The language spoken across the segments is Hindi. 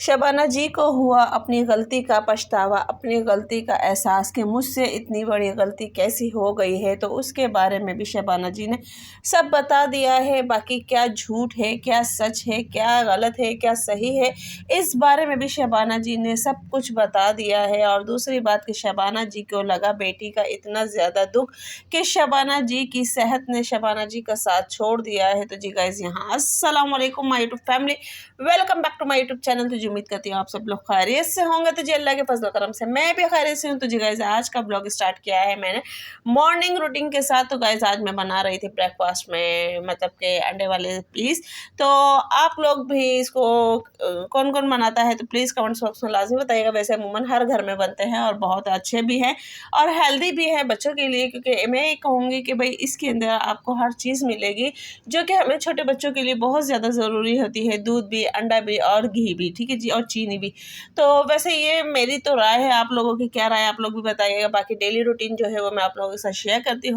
शबाना जी को हुआ अपनी गलती का पछतावा, अपनी गलती का एहसास कि मुझसे इतनी बड़ी गलती कैसी हो गई है। तो उसके बारे में भी शबाना जी ने सब बता दिया है। बाकी क्या झूठ है, क्या सच है, क्या गलत है, क्या सही है, इस बारे में भी शबाना जी ने सब कुछ बता दिया है। और दूसरी बात कि शबाना जी को लगा बेटी का इतना ज़्यादा दुख कि शबाना जी की सेहत ने शबाना जी का साथ छोड़ दिया है। तो जी गाइज़, यहाँ अस्सलाम वालेकुम my YouTube family, welcome back to my YouTube channel. तो जी उम्मीद करती हूँ आप सब लोग खैरियत से होंगे। तो जी अल्लाह के फजल करम से मैं भी खैरियत से हूँ। तो जी गाइस, आज का ब्लॉग स्टार्ट किया है मैंने मॉर्निंग रूटीन के साथ। तो गाइस, आज मैं बना रही थी ब्रेकफास्ट में मतलब के अंडे वाले प्लीज़। तो आप लोग भी इसको कौन कौन बनाता है तो प्लीज़ कमेंट बॉक्स में लाजमी बताइएगा। वैसे अमूमन हर घर में बनते हैं और बहुत अच्छे भी हैं और हेल्दी भी है बच्चों के लिए, क्योंकि मैं ये कहूँगी कि भाई इसके अंदर आपको हर चीज़ मिलेगी जो कि हमें छोटे बच्चों के लिए बहुत ज़्यादा ज़रूरी होती है। दूध भी, अंडा भी और घी भी, ठीक है जी, और चीनी भी। तो वैसे ये मेरी तो राय है, आप लोगों की क्या राय है आप लोग भी बताइएगा। बाकी डेली रूटीन जो है वो मैं आप लोगों के साथ शेयर करती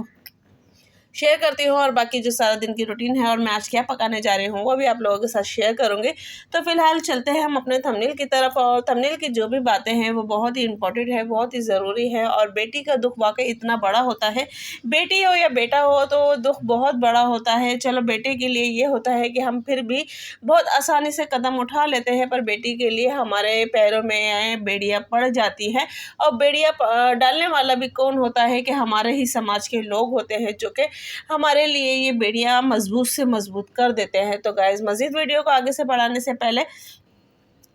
हूँ और बाकी जो सारा दिन की रूटीन है और मैं आज क्या पकाने जा रही हूँ वो भी आप लोगों के साथ शेयर करूँगी। तो फिलहाल चलते हैं हम अपने थंबनेल की तरफ। और थंबनेल की जो भी बातें हैं वो बहुत ही इंपॉर्टेंट है, बहुत ही ज़रूरी है। और बेटी का दुख वाकई इतना बड़ा होता है, बेटी हो या बेटा हो तो दुख बहुत बड़ा होता है। चलो बेटे के लिए ये होता है कि हम फिर भी बहुत आसानी से कदम उठा लेते हैं, पर बेटी के लिए हमारे पैरों में बेड़ियाँ पड़ जाती है। और बेड़ियाँ डालने वाला भी कौन होता है कि हमारे ही समाज के लोग होते हैं जो कि हमारे लिए ये बेड़ियाँ मजबूत से मजबूत कर देते हैं। तो गाइज़, मज़ीद वीडियो को आगे से बढ़ाने से पहले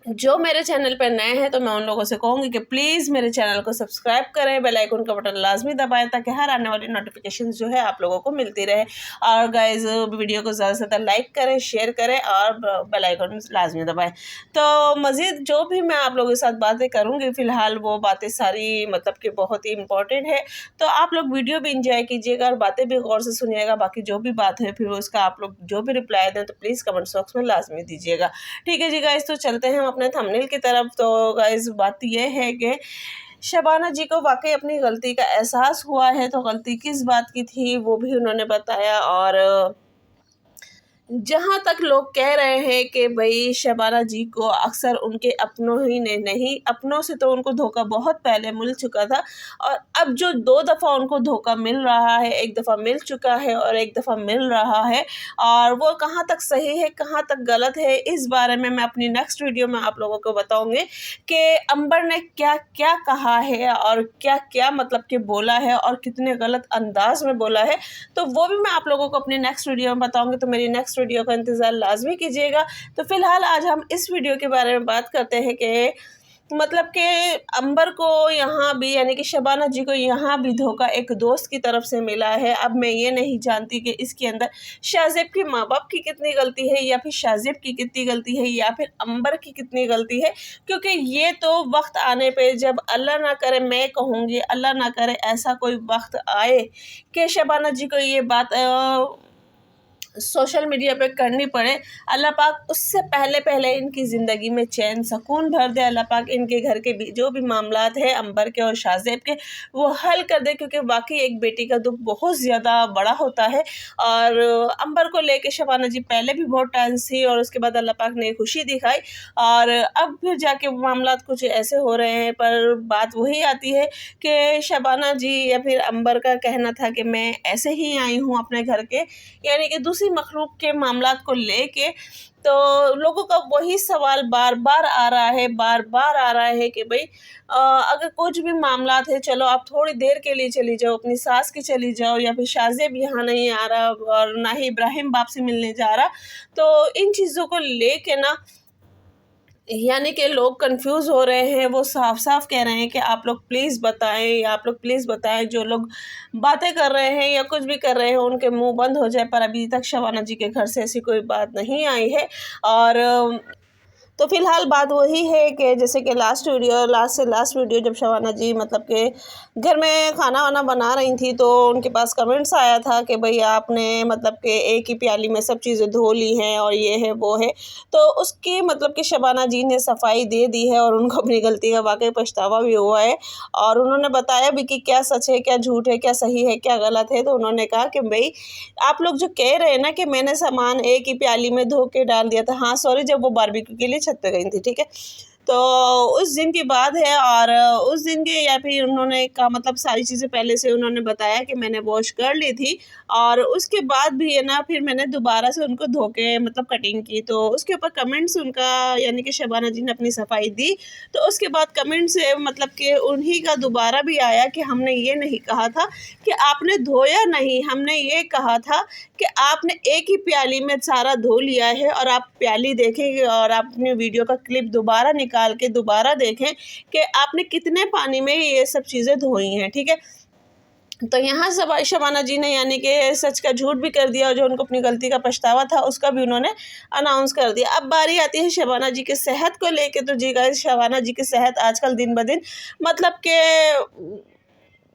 जो मेरे चैनल पर नए हैं तो मैं उन लोगों से कहूँगी कि प्लीज़ मेरे चैनल को सब्सक्राइब करें, बेल आइकन का बटन लाजमी दबाएं ताकि हर आने वाली नोटिफिकेशन जो है आप लोगों को मिलती रहे। और गाइज़, वीडियो को ज़्यादा से ज़्यादा लाइक करें, शेयर करें और बेल आइकन लाजमी दबाएं। तो मज़ीद जो भी मैं आप लोगों के साथ बातें करूँगी फ़िलहाल वो बातें सारी मतलब कि बहुत ही इंपॉर्टेंट है। तो आप लोग वीडियो भी इंजॉय कीजिएगा और बातें भी गौर से सुनिएगा। बाकी जो भी बात है फिर उसका आप लोग जो भी रिप्लाई दें तो प्लीज़ कमेंट बॉक्स में लाजमी दीजिएगा। ठीक है जी गाइज़, तो चलते हैं अपने थंबनेल की तरफ। तो गाइस, बात ये है कि शबाना जी को वाकई अपनी गलती का एहसास हुआ है। तो गलती किस बात की थी वो भी उन्होंने बताया। और जहाँ तक लोग कह रहे हैं कि भाई शबाना जी को अक्सर उनके अपनों ही ने नहीं, अपनों से तो उनको धोखा बहुत पहले मिल चुका था और अब जो 2 दफ़ा उनको धोखा मिल रहा है, एक दफ़ा मिल चुका है और एक दफ़ा मिल रहा है, और वो कहाँ तक सही है कहाँ तक गलत है इस बारे में मैं अपनी नेक्स्ट वीडियो में आप लोगों को बताऊँगी कि अंबर ने क्या क्या कहा है और क्या क्या मतलब कि बोला है और कितने गलत अंदाज में बोला है। तो वो भी मैं आप लोगों को अपनी नेक्स्ट वीडियो में बताऊँगी। तो मेरी नेक्स्ट वीडियो का इंतज़ार लाजमी कीजिएगा। तो फिलहाल आज हम इस वीडियो के बारे में बात करते हैं कि मतलब कि अंबर को यहाँ भी यानी कि शबाना जी को यहाँ भी धोखा एक दोस्त की तरफ से मिला है। अब मैं ये नहीं जानती कि इसके अंदर शाज़ेब के माँ बाप की कितनी गलती है या फिर शाज़ेब की कितनी गलती है या फिर अंबर की कितनी गलती है, क्योंकि ये तो वक्त आने पे जब अल्लाह ना करे, मैं कहूँगी अल्लाह ना करे ऐसा कोई वक्त आए कि शबाना जी को ये बात सोशल मीडिया पे करनी पड़े, अल्लाह पाक उससे पहले इनकी ज़िंदगी में चैन सुकून भर दे। अल्लाह पाक इनके घर के भी जो भी मामलात हैं अंबर के और शाज़ेब के वो हल कर दे, क्योंकि वाकई एक बेटी का दुख बहुत ज़्यादा बड़ा होता है। और अंबर को लेके शबाना जी पहले भी बहुत टेंस थी और उसके बाद अल्लाह पाक ने खुशी दिखाई और अब फिर जाके मामलात कुछ ऐसे हो रहे हैं। पर बात वही आती है कि शबाना जी या फिर अंबर का कहना था कि मैं ऐसे ही आई हूँ अपने घर के, यानी कि दूसरी मखलूक के मामलात को लेके। तो लोगों का वही सवाल बार बार आ रहा है कि भाई अगर कुछ भी मामलात है, चलो आप थोड़ी देर के लिए चली जाओ, अपनी सास की चली जाओ, या फिर शाज़ेब यहाँ नहीं आ रहा और ना ही इब्राहिम बाप से मिलने जा रहा। तो इन चीज़ों को लेके ना यानी कि लोग कंफ्यूज हो रहे हैं। वो साफ साफ कह रहे हैं कि आप लोग प्लीज़ बताएं, जो लोग बातें कर रहे हैं या कुछ भी कर रहे हैं उनके मुंह बंद हो जाए। पर अभी तक शबाना जी के घर से ऐसी कोई बात नहीं आई है। और तो फ़िलहाल बात वही है कि जैसे कि लास्ट से लास्ट वीडियो जब शबाना जी मतलब कि घर में खाना वाना बना रही थी तो उनके पास कमेंट्स आया था कि भाई आपने मतलब कि एक ही प्याली में सब चीज़ें धो ली हैं और ये है वो है। तो उसकी मतलब कि शबाना जी ने सफाई दे दी है और उनको अपनी गलती का वाकई पछतावा भी हुआ है और उन्होंने बताया भी कि क्या सच है, क्या झूठ है, क्या सही है, क्या गलत है। तो उन्होंने कहा कि भाई आप लोग जो कह रहे हैं ना कि मैंने सामान एक ही प्याली में धो के डाल दिया था, हाँ सॉरी, जब वो बारबेक्यू के लिए छत पे गई थी, ठीक है। तो उस दिन की बात है, और उस दिन के या फिर उन्होंने कहा मतलब सारी चीज़ें पहले से उन्होंने बताया कि मैंने वॉश कर ली थी, और उसके बाद भी है ना फिर मैंने दोबारा से उनको धो के मतलब कटिंग की। तो उसके ऊपर कमेंट्स उनका यानी कि शबाना जी ने अपनी सफाई दी, तो उसके बाद कमेंट से मतलब कि उन्हीं का दोबारा भी आया कि हमने ये नहीं कहा था कि आपने धोया नहीं, हमने ये कहा था कि आपने एक ही प्याली में सारा धो लिया है, और आप प्याली देखें और आप अपनी वीडियो का क्लिप दोबारा निकाल के दोबारा देखें कि आपने कितने पानी में ये सब चीज़ें धोई हैं, ठीक है। तो यहाँ शबाना जी ने यानी कि सच का झूठ भी कर दिया, और जो उनको अपनी गलती का पछतावा था उसका भी उन्होंने अनाउंस कर दिया। अब बारी आती है शबाना जी की सेहत को लेके। तो जी गाइस, शबाना जी की सेहत आजकल दिन ब दिन मतलब कि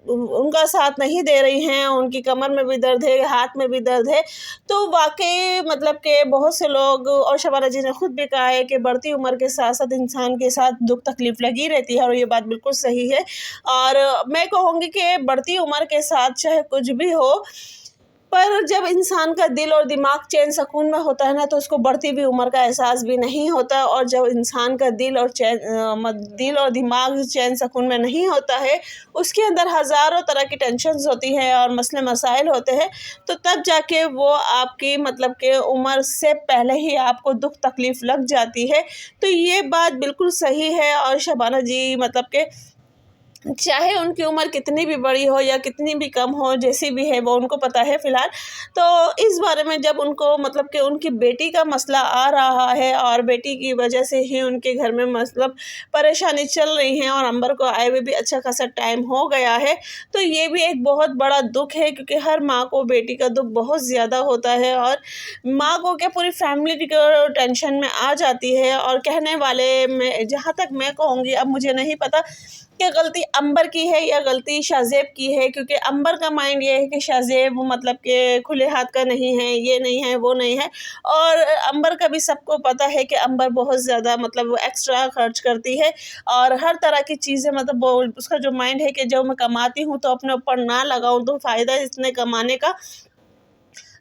उनका साथ नहीं दे रही हैं, उनकी कमर में भी दर्द है, हाथ में भी दर्द है। तो वाक़ई मतलब कि बहुत से लोग, और शबाना जी ने खुद भी कहा है कि बढ़ती उम्र के साथ-साथ इंसान के साथ दुःख तकलीफ़ लगी रहती है, और ये बात बिल्कुल सही है। और मैं कहूँगी कि बढ़ती उम्र के साथ चाहे कुछ भी हो, पर जब इंसान का दिल और दिमाग चैन सुकून में होता है ना, तो उसको बढ़ती हुई उम्र का एहसास भी नहीं होता। और जब इंसान का दिल और दिमाग चैन सुकून में नहीं होता है, उसके अंदर हज़ारों तरह की टेंशन्स होती हैं और मसले मसाइल होते हैं, तो तब जाके वो आपकी मतलब कि उम्र से पहले ही आपको दुःख तकलीफ़ लग जाती है। तो ये बात बिल्कुल सही है, और शबाना जी मतलब कि चाहे उनकी उम्र कितनी भी बड़ी हो या कितनी भी कम हो, जैसी भी है वो उनको पता है फ़िलहाल। तो इस बारे में जब उनको मतलब कि उनकी बेटी का मसला आ रहा है, और बेटी की वजह से ही उनके घर में मतलब परेशानी चल रही है, और अंबर को आए हुए भी अच्छा खासा टाइम हो गया है, तो ये भी एक बहुत बड़ा दुःख है, क्योंकि हर माँ को बेटी का दुःख बहुत ज़्यादा होता है, और माँ को क्या पूरी फैमिली को टेंशन में आ जाती है। और कहने वाले में जहाँ तक मैं कहूँगी, अब मुझे नहीं पता क्या गलती अंबर की है या गलती शाज़ेब की है, क्योंकि अंबर का माइंड ये है कि शाज़ेब मतलब कि खुले हाथ का नहीं है, ये नहीं है, वो नहीं है। और अंबर का भी सबको पता है कि अंबर बहुत ज़्यादा मतलब एक्स्ट्रा खर्च करती है, और हर तरह की चीज़ें मतलब वो उसका जो माइंड है कि जब मैं कमाती हूँ तो अपने ऊपर ना लगाऊँ, तो फ़ायदा इतने कमाने का।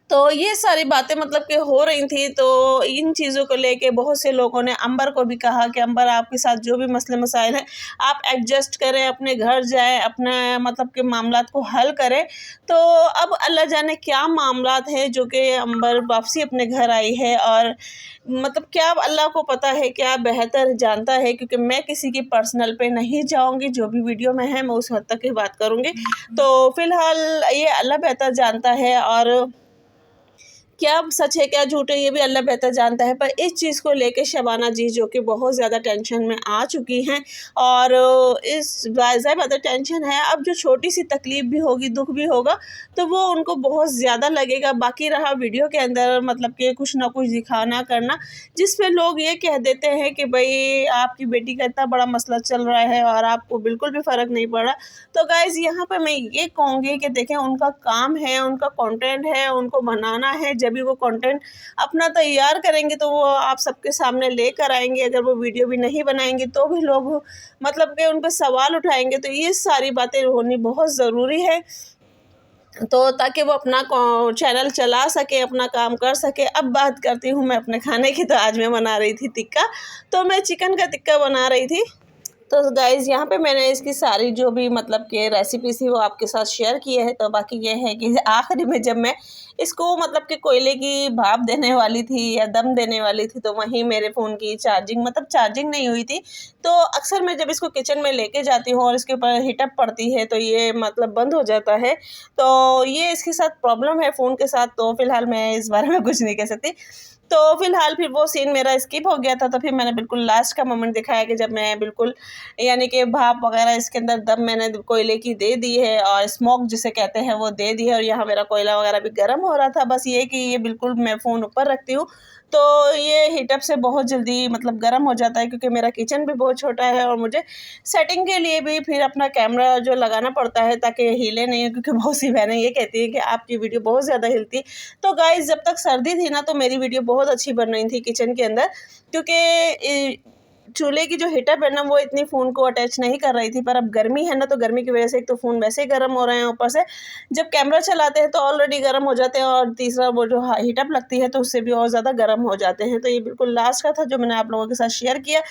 तो ये सारी बातें मतलब कि हो रही थी, तो इन चीज़ों को लेके बहुत से लोगों ने अंबर को भी कहा कि अंबर, आपके साथ जो भी मसले मसाइल हैं आप एडजस्ट करें, अपने घर जाएं, अपना मतलब कि मामलात को हल करें। तो अब अल्लाह जाने क्या मामलात हैं जो कि अंबर वापसी अपने घर आई है, और मतलब क्या अल्लाह को पता है, क्या बेहतर जानता है, क्योंकि मैं किसी की पर्सनल पे नहीं जाऊँगी, जो भी वीडियो में है मैं उस हद तक ही बात करूँगी। तो फ़िलहाल ये अल्लाह बेहतर जानता है, और क्या सच है क्या झूठ है ये भी अल्लाह बेहतर जानता है। पर इस चीज़ को लेके शबाना जी जो कि बहुत ज़्यादा टेंशन में आ चुकी हैं, और इस ज़ाहिर बात है टेंशन है। अब जो छोटी सी तकलीफ़ भी होगी, दुख भी होगा, तो वो उनको बहुत ज़्यादा लगेगा। बाकी रहा वीडियो के अंदर मतलब कि कुछ ना कुछ दिखाना करना, जिसमें लोग ये कह देते हैं कि भाई आपकी बेटी का इतना बड़ा मसला चल रहा है और आपको बिल्कुल भी फ़र्क नहीं पड़ रहा। तो गाइज़ यहाँ पर मैं ये कहूँगी कि देखें, उनका काम है, उनका कंटेंट है, उनको बनाना है। जब भी वो कंटेंट अपना तैयार करेंगे तो वो आप सबके सामने लेकर आएंगे। अगर वो वीडियो भी नहीं बनाएंगे तो भी लोग मतलब कि उन पर सवाल उठाएंगे। तो ये सारी बातें होनी बहुत ज़रूरी है, तो ताकि वो अपना चैनल चला सके, अपना काम कर सके। अब बात करती हूँ मैं अपने खाने की। तो आज मैं बना रही थी टिक्का, तो मैं चिकन का टिक्का बना रही थी। तो गाइज़ यहाँ पे मैंने इसकी सारी जो भी मतलब कि रेसिपी थी वो आपके साथ शेयर की है। तो बाकी ये है कि आखिरी में जब मैं इसको मतलब कि कोयले की भाप देने वाली थी या दम देने वाली थी, तो वहीं मेरे फ़ोन की चार्जिंग मतलब चार्जिंग नहीं हुई थी। तो अक्सर मैं जब इसको किचन में लेके जाती हूँ और इसके ऊपर हीटअप पड़ती है तो ये मतलब बंद हो जाता है। तो ये इसके साथ प्रॉब्लम है फ़ोन के साथ। तो फ़िलहाल मैं इस बारे में कुछ नहीं कह सकती। तो फ़िलहाल फिर वो सीन मेरा स्किप हो गया था। तो फिर मैंने बिल्कुल लास्ट का मोमेंट दिखाया कि जब मैं बिल्कुल यानी कि भाप वगैरह इसके अंदर दम मैंने कोयले की दे दी है, और स्मोक जिसे कहते हैं वो दे दी है, और यहाँ मेरा कोयला वगैरह भी गर्म हो रहा था। बस ये कि ये बिल्कुल मैं फ़ोन ऊपर रखती हूँ तो ये हीटअप से बहुत जल्दी मतलब गर्म हो जाता है, क्योंकि मेरा किचन भी बहुत छोटा है और मुझे सेटिंग के लिए भी फिर अपना कैमरा जो लगाना पड़ता है ताकि हिले नहीं, क्योंकि बहुत सी बहनें ये कहती हैं कि आपकी वीडियो बहुत ज़्यादा हिलती। तो गाइज़ जब तक सर्दी थी ना तो मेरी वीडियो बहुत अच्छी बन रही थी किचन के अंदर, क्योंकि चूल्हे की जो हीटर है ना वो इतनी फ़ोन को अटैच नहीं कर रही थी, पर अब गर्मी है ना तो गर्मी की वजह से एक तो फ़ोन वैसे ही गर्म हो रहे हैं, ऊपर से जब कैमरा चलाते हैं तो ऑलरेडी गर्म हो जाते हैं और तीसरा वो जो हीटअप लगती है तो उससे भी और ज़्यादा गर्म हो जाते हैं। तो ये बिल्कुल लास्ट का था जो मैंने आप लोगों के साथ शेयर किया।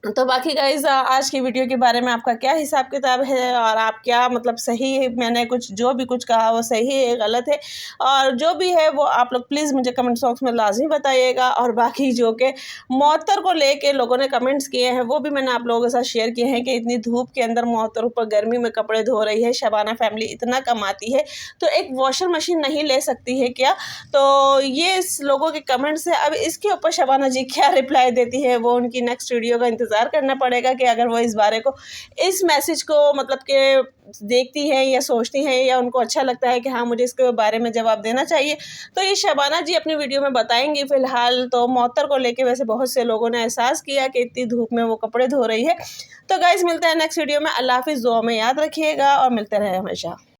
तो बाकी गाइज़ आज की वीडियो के बारे में आपका क्या हिसाब किताब है और आप क्या मतलब सही है, मैंने कुछ जो भी कुछ कहा वो सही है गलत है, और जो भी है वो आप लोग प्लीज़ मुझे कमेंट बॉक्स में लाजमी बताइएगा। और बाकी जो कि मुअत्तर को लेके लोगों ने कमेंट्स किए हैं वो भी मैंने आप लोगों के साथ शेयर किए हैं कि इतनी धूप के अंदर मुअत्तर ऊपर गर्मी में कपड़े धो रही है, शबाना फैमिली इतना कमाती है तो एक वॉशर मशीन नहीं ले सकती है क्या? तो ये इस लोगों के कमेंट्स है। अब इसके ऊपर शबाना जी क्या रिप्लाई देती है वो उनकी नेक्स्ट वीडियो का इंतज़ार करना पड़ेगा कि अगर वो इस मैसेज को मतलब कि देखती हैं या सोचती हैं या उनको अच्छा लगता है कि हाँ मुझे इसके बारे में जवाब देना चाहिए, तो ये शबाना जी अपनी वीडियो में बताएंगी। फ़िलहाल तो मुअत्तर को लेके वैसे बहुत से लोगों ने एहसास किया कि इतनी धूप में वो कपड़े धो रही है। तो गाइज़ मिलते हैं नेक्स्ट वीडियो में। अल्लाह हाफ़िज़, दुआ में याद रखिएगा और मिलते रहे हमेशा।